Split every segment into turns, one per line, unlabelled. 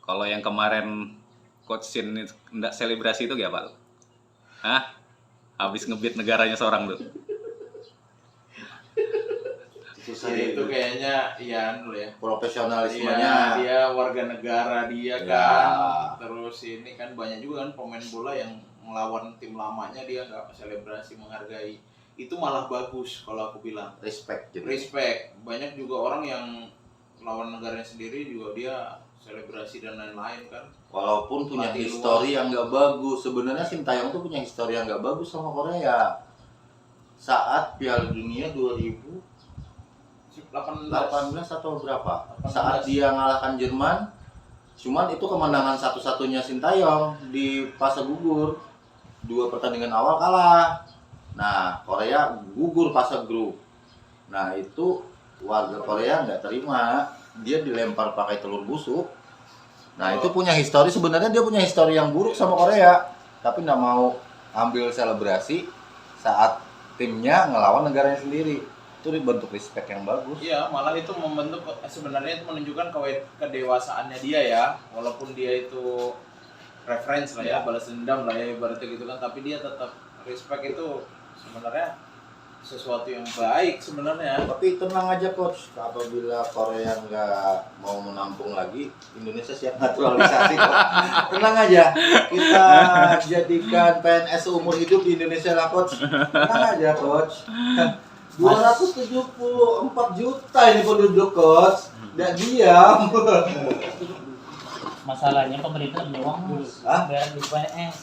Kalau yang kemarin Coach Shin nggak selebrasi itu gak Pak? Hah? Habis ngebit negaranya seorang tuh.
Susah
Ya, itu
itu
kayaknya ya
profesionalismenya.
dia warga negara dia
Ya.
kan. Terus ini kan banyak juga kan pemain bola yang melawan tim lamanya dia nggak selebrasi menghargai. Itu malah bagus kalau aku bilang.
Respect jadi.
Respect. Banyak juga orang yang lawan negaranya sendiri juga dia selebrasi dan lain-lain kan.
Walaupun punya
Mati
histori yang nggak bagus, sebenarnya Sintayong tuh punya histori yang nggak bagus sama Korea. Saat Piala Dunia 2018 atau berapa?
18.
Saat dia ngalahkan Jerman, cuman itu kemenangan satu-satunya Sintayong di fase gugur. 2 pertandingan awal kalah. Nah, Korea gugur fase grup. Nah, itu warga Korea nggak terima, dia dilempar pakai telur busuk. Nah, itu punya histori, sebenarnya dia punya histori yang buruk sama Korea, tapi nggak mau ambil selebrasi saat timnya ngelawan negaranya sendiri. Itu bentuk respect yang bagus.
Iya, malah itu membentuk sebenarnya itu menunjukkan kedewasaannya dia ya, walaupun dia itu reference lah ya, balas dendam lah ya ibaratnya gitu kan, tapi dia tetap respect itu sebenarnya sesuatu yang baik sebenarnya.
Tapi tenang aja coach, apabila Korea nggak mau menampung lagi, Indonesia siap naturalisasi kok. Tenang aja, kita jadikan PNS seumur hidup di Indonesia lah coach. Tenang aja coach. 274 juta ini penduduk coach, nggak diam.
Masalahnya pemerintah doang
Hah?
bayar di PNS.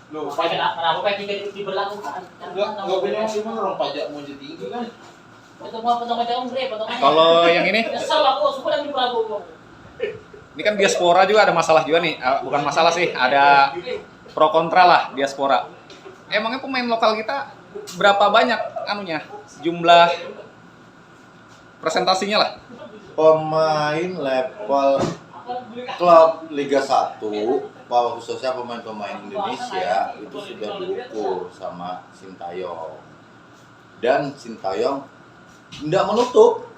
Loh,
Kenapa P3 diberlakukan?
nggak punya cuma orang pajak mau jadi tinggi kan?
Potong-potong potongannya.
Kalau yang ini,
Kesel aku, semua yang diberlakukan.
ini kan diaspora juga ada masalah juga nih. Bukan masalah sih, ada pro kontra lah diaspora. Emangnya pemain lokal kita berapa banyak anunya? Jumlah presentasinya lah.
Pemain level klub Liga 1, khususnya pemain-pemain Indonesia itu sudah diukur sama Sintayong. Dan Sintayong tidak menutup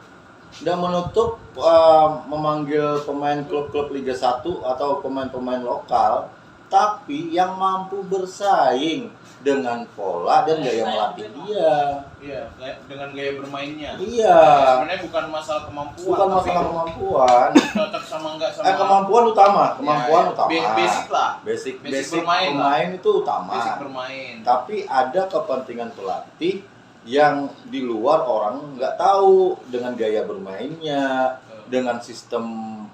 memanggil pemain klub-klub Liga 1 atau pemain-pemain lokal, tapi yang mampu bersaing dengan pola dan gaya melatih dia.
Iya, dengan gaya bermainnya.
Iya.
Sebenarnya bukan masalah kemampuan.
Bukan
tapi
masalah kemampuan.
cocok sama enggak sama.
Kemampuan utama,
Ya,
utama.
Basic lah.
Basic
bermain
pemain itu utama.
Basic bermain.
Tapi ada kepentingan pelatih yang di luar orang nggak tahu dengan gaya bermainnya, dengan sistem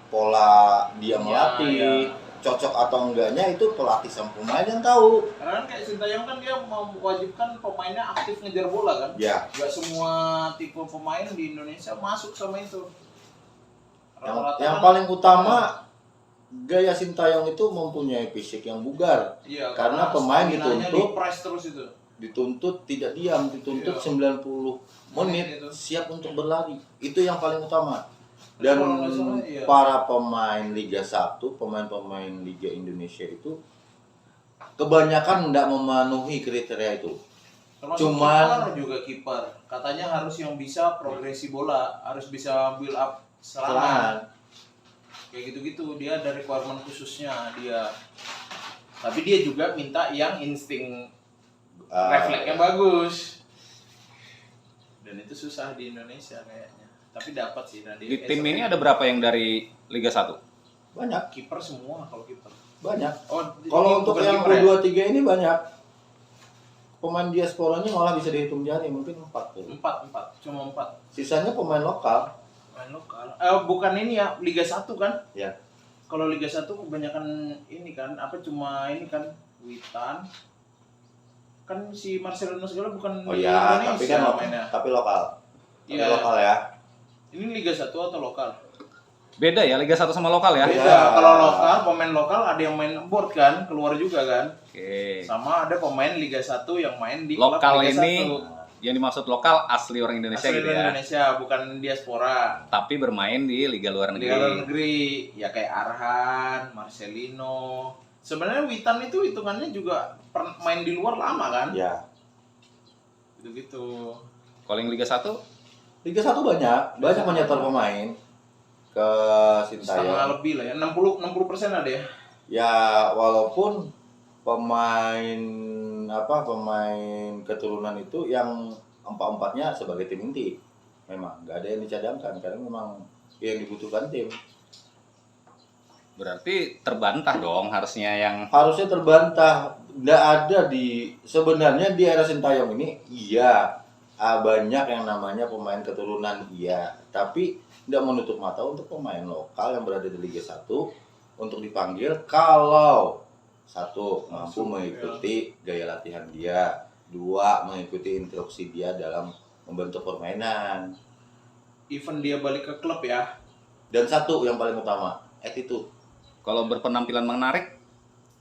pola dia melatih, cocok atau enggaknya itu pelatih sama pemain yang tahu.
Karena kan kayak Sintayong kan dia mewajibkan pemainnya aktif ngejar bola kan.
Ya.
Gak semua tipe pemain di Indonesia masuk sama itu.
Yang paling utama gaya Sintayong itu mempunyai fisik yang bugar.
Iya,
Karena pemain
staminanya
dituntut
di-press terus itu.
Dituntut tidak diam, dituntut
Iya.
90 menit
Itu.
siap untuk berlari. Itu yang paling utama. Dan
Kalau nggak salah, iya.
para pemain Liga 1, pemain-pemain Liga Indonesia itu kebanyakan tidak memenuhi kriteria itu.
Termasuk
Cuman-
kiper juga kiper. Katanya harus yang bisa progresi bola, harus bisa build up serangan. Kayak gitu-gitu, dia ada requirement khususnya dia. Tapi dia juga minta yang insting refleksnya bagus. Dan itu susah di Indonesia kayaknya. Tapi dapat sih
Di tim ini ada berapa yang dari Liga 1?
Banyak,
kiper semua kalau kiper.
banyak.
Oh,
Kalau untuk
bukan
yang
kiper ya?
U23 ini banyak. Pemain diasporanya malah bisa dihitung jari, mungkin 4 tuh.
4, cuma 4
Sisanya pemain lokal.
main lokal. Bukan ini ya, Liga 1 kan?
Ya.
Kalau Liga 1 kebanyakan ini kan, apa cuma ini kan Witan. Kan si Marcelino segala bukan
Oh
di
ya,
Indonesia
tapi kan
mainnya.
tapi lokal. Tapi
Iya.
lokal ya.
Ini Liga 1 atau lokal?
Beda ya, Liga 1 sama lokal ya?
Beda.
Beda. Kalau lokal, pemain lokal ada yang main board kan, keluar juga kan.
Oke.
Sama ada pemain Liga 1 yang main di klub
Lokal
Liga
ini
1.
yang dimaksud lokal asli orang Indonesia
Asli
gitu ya.
Indonesia, bukan diaspora.
Tapi bermain di liga luar
Di luar
negeri.
negeri, ya kayak Arhan, Marcelino. Sebenarnya Witan itu hitungannya juga main di luar lama kan?
Ya.
Gitu-gitu.
Kalau yang Liga 1
Liga 1 banyak menyetor pemain ke
setengah
Sintayong.
lebih lah ya, 60% ada ya.
Ya walaupun pemain keturunan itu yang empat-empatnya sebagai tim inti, memang nggak ada yang dicadangkan karena memang yang dibutuhkan tim.
Berarti terbantah dong harusnya yang
Harusnya terbantah, nggak ada sebenarnya di era Sintayong ini iya banyak yang namanya pemain keturunan iya, tapi tidak menutup mata untuk pemain lokal yang berada di Liga 1 untuk dipanggil kalau satu mampu mengikuti gaya latihan dia, dua mengikuti instruksi dia dalam membentuk permainan,
Even dia balik ke klub ya.
dan satu yang paling utama attitude.
kalau berpenampilan menarik,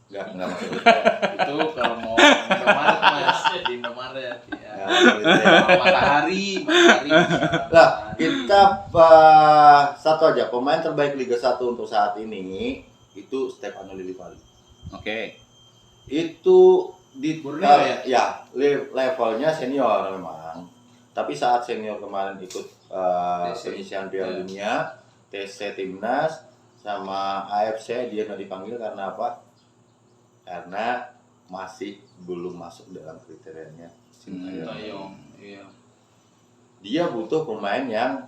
Nggak maksud itu.
Itu kalau mau Indomaret Mas, di Indomaret ya.
Nggak maksud itu ya.
Matahari.
Lah, kita satu aja pemain terbaik Liga 1 untuk saat ini itu Stefano Lillipali.
oke.
Itu di
Borneo ya?
levelnya senior memang. Tapi saat senior kemarin ikut
TC.
penyisihan Piala
Ya.
Dunia, TC Timnas sama AFC dia nggak dipanggil karena apa? Karena masih belum masuk dalam kriterianya Sintayong.
Sintayong, iya.
Dia butuh pemain yang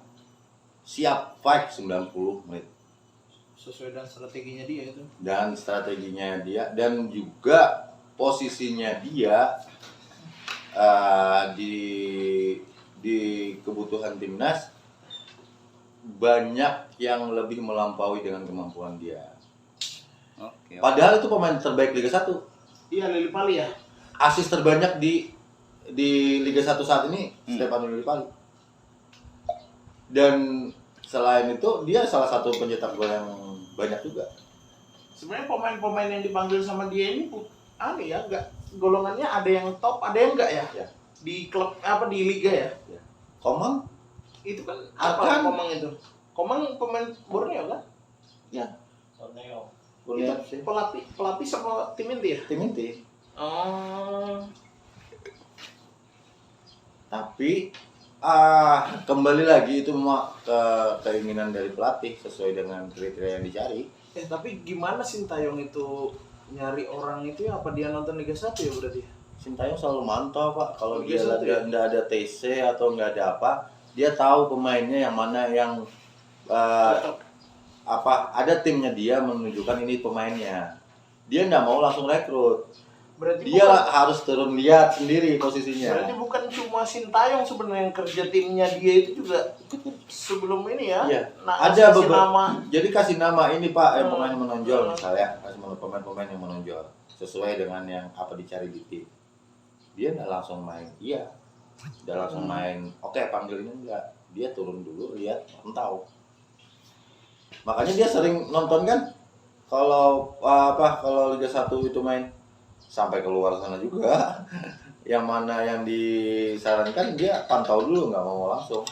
siap fight 90 menit.
Sesuai dengan strateginya dia itu.
Dan strateginya dia dan juga posisinya dia di kebutuhan timnas banyak yang lebih melampaui dengan kemampuan dia.
Oke.
Padahal itu pemain terbaik Liga 1.
Iya, Lillipali ya.
Asis terbanyak di Liga 1 saat ini Stefano Lillipali. Dan selain itu dia salah satu pencetak gol yang banyak juga.
Sebenarnya pemain-pemain yang dipanggil sama dia ini enggak golongannya ada yang top, ada yang enggak ya?
Ya.
Di klub di liga ya?
Komang?
Itu kan
Akan.
Komang itu? Komang pemain Borneo kan?
Ya.
Borneo.
Borneo
Itu
FC.
pelatih sama tim inti ya?
Tim inti.
Oh.
Tapi kembali lagi itu ke keinginan dari pelatih sesuai dengan kriteria yang dicari.
Tapi gimana Sintayong itu nyari orang itu ya? Apa dia nonton Liga 1 ya berarti?
Sintayong selalu mantau Pak. Kalau
Liga
dia
1 ya?
nggak ada TC atau nggak ada apa, dia tahu pemainnya yang mana yang ada timnya dia menunjukkan ini pemainnya. Dia nggak mau langsung rekrut.
Berarti
Dia harus turun lihat sendiri posisinya.
Berarti bukan cuma Sintayong sebenarnya yang kerja timnya dia itu juga sebelum ini ya.
Iya.
Ada
Ada
nama.
Jadi kasih nama ini Pak yang pemain menonjol misalnya, kasih pemain-pemain yang menonjol sesuai dengan yang apa dicari di tim. Dia nggak langsung main, iya. Udah langsung main. Oke, panggil ini enggak. Dia turun dulu lihat, tahu. Makanya dia sering nonton kan kalau Liga 1 itu main sampai keluar sana juga. Yang mana yang disarankan dia pantau dulu, nggak mau langsung.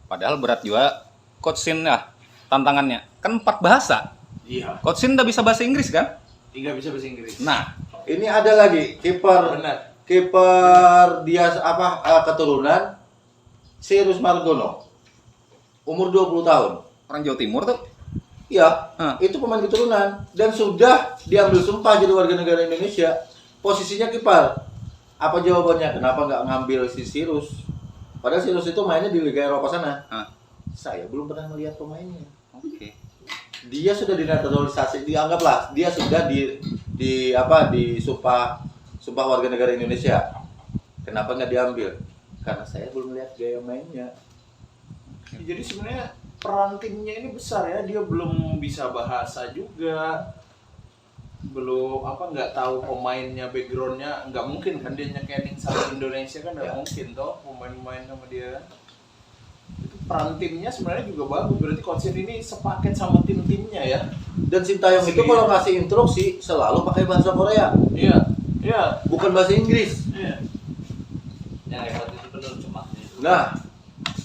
Padahal berat juga Coach Sin ya tantangannya. Kan 4 bahasa.
Iya.
Coach Sin udah bisa bahasa Inggris kan?
Tidak bisa bahasa Inggris.
Nah,
Ini ada lagi kiper dia keturunan Cyrus Margono. Umur 20 tahun.
orang Jawa Timur tuh.
Iya,
Hah.
itu pemain keturunan dan sudah diambil sumpah jadi warga negara Indonesia. Posisinya kiper. Apa jawabannya? Kenapa nggak ngambil si Cyrus? Padahal Cyrus itu mainnya di Liga Eropa sana.
Hah.
Saya belum pernah melihat pemainnya.
Oke.
Dia sudah dinaturalisasi, dianggaplah dia sudah di sumpah warga negara Indonesia. Kenapa nggak diambil? Karena saya belum melihat gaya mainnya.
Jadi sebenarnya peran timnya ini besar ya. Dia belum bisa bahasa juga. Belum nggak tahu pemainnya, backgroundnya. Nggak mungkin kan dia nyekening sama Indonesia kan nggak mungkin toh pemain-pemain sama dia. Itu peran timnya sebenarnya juga bagus. Berarti Coach Sin ini sepaket sama tim-timnya ya.
Dan Sintayong itu kalau ngasih instruksi selalu pakai bahasa Korea,
Iya. Iya.
bukan bahasa Inggris.
Iya.
Ya, repot itu penerjemah.
Nah,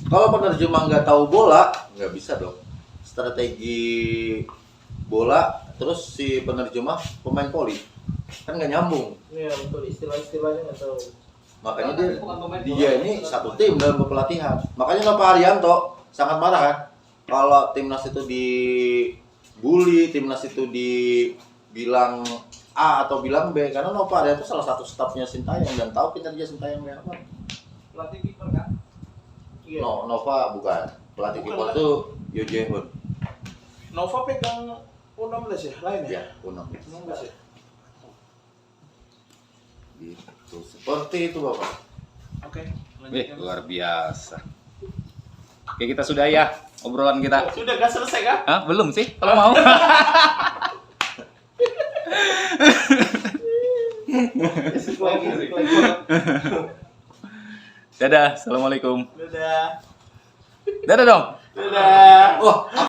kalau penerjemah nggak tahu bola, nggak bisa dong. Strategi bola, terus si penerjemah pemain voli, kan nggak nyambung.
Iya betul, istilah-istilahnya nggak tahu.
Makanya
Bukan pemain
dia
bola.
ini satu tim dalam kepelatihan. Makanya Pak Haryanto sangat marah kan. kalau timnas itu dibully, timnas itu dibilang A atau bilang B, karena Nova dia itu salah satu stafnya Sintayong dan tahu kinerja Sintayong kayak apa.
Pelatih kiper kan? Iya.
No, Nova bukan. Pelatih
Bukan
kiper
lah.
tuh Yo Jae-hoon.
Nova pegang U16 ya? Lain ya?
Ya, Unam.
16 ya?
Gitu. Seperti itu Bapak.
Oke,
Wih,
lanjutkan.
luar biasa. Oke, kita sudah ya obrolan kita.
Sudah gak selesai kah?
Hah? Belum sih, kalau mau.
Lagi.
Dadah, assalamualaikum.
Dadah.
Dadah dong.
Dadah.
Wah,